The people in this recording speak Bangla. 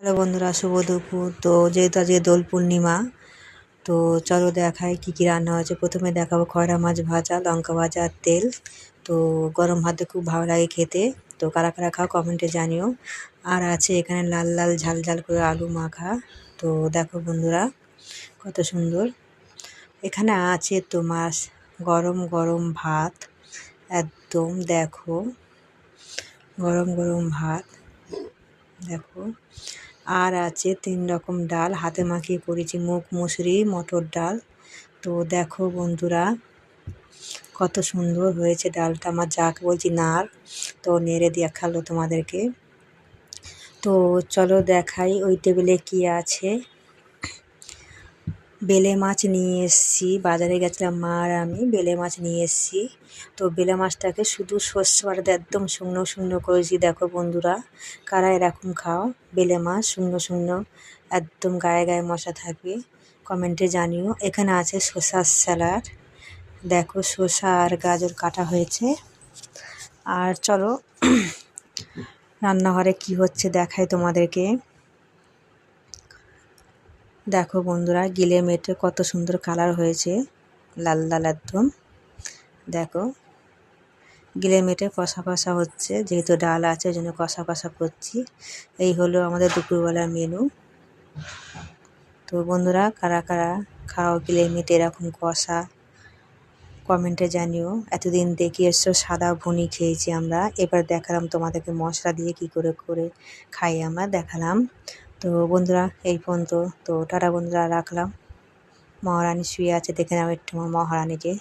হ্যালো বন্ধুরা, শুভ দুপুর। তো যেহেতু আজকে দোল পূর্ণিমা, তো চলো দেখাই কি কি রান্না হয়েছে। প্রথমে দেখাবো খয়রা মাছ ভাজা, লঙ্কা ভাজা আর তেল। তো গরম ভাতে খুব ভালো লাগে খেতে। তো কারা কারা খাও কমেন্টে জানিও। আর আছে এখানে লাল লাল ঝাল ঝাল করে আলু মাখা। তো দেখো বন্ধুরা কত সুন্দর। এখানে আছে তোমার গরম গরম ভাত, একদম দেখো গরম গরম ভাত দেখো। আর আছে 3 রকম ডাল, হাতে মাখিয়ে করেছি মুগ মুসুরি মটর ডাল। তো দেখো বন্ধুরা কত সুন্দর হয়েছে ডালটা। আমার যাকে বলছি নাড়, তো নেড়ে দেখালো তোমাদেরকে। তো চলো দেখাই ওই টেবিলে কি আছে। বেলে মাছ নিয়ে এসেছি, বাজারে গেছিলাম মা আর আমি, বেলে মাছ নিয়ে এসেছি। তো বেলে মাছটাকে শুধু সর্ষে বাটাতে একদম শুকনো শুকনো করেছি। দেখো বন্ধুরা কারা এরকম খাও বেলে মাছ শুকনো শুকনো, একদম গায়ে গায়ে মশা থাকবে, কমেন্টে জানিও। এখানে আছে শসার স্যালাড, দেখো শসা আর গাজর কাটা হয়েছে। আর চলো রান্নাঘরে কি হচ্ছে দেখাই তোমাদেরকে। দেখো বন্ধুরা গিলে মেটে কত সুন্দর কালার হয়েছে, লাল লাল একদম। দেখো গিলে মেটে কষা কষা হচ্ছে, যেহেতু ডাল আছে ওই জন্য কষা কষা করছি। এই হলো আমাদের দুপুরবেলার মেনু। তো বন্ধুরা কারা কারা খাও গিলে মেটে এরকম কষা, কমেন্টে জানিও। এতদিন দেখে এসছো সাদা ভুনি খেয়েছি আমরা, এবার দেখালাম তোমাদেরকে মশলা দিয়ে কি করে করে খাই আমরা দেখালাম। তো বন্ধুরা এই পর্যন্ত। তো টাটা বন্ধুরা, রাখলাম। মহারানী শুয়ে আছে, দেখে নাও একটু মহারানীকে।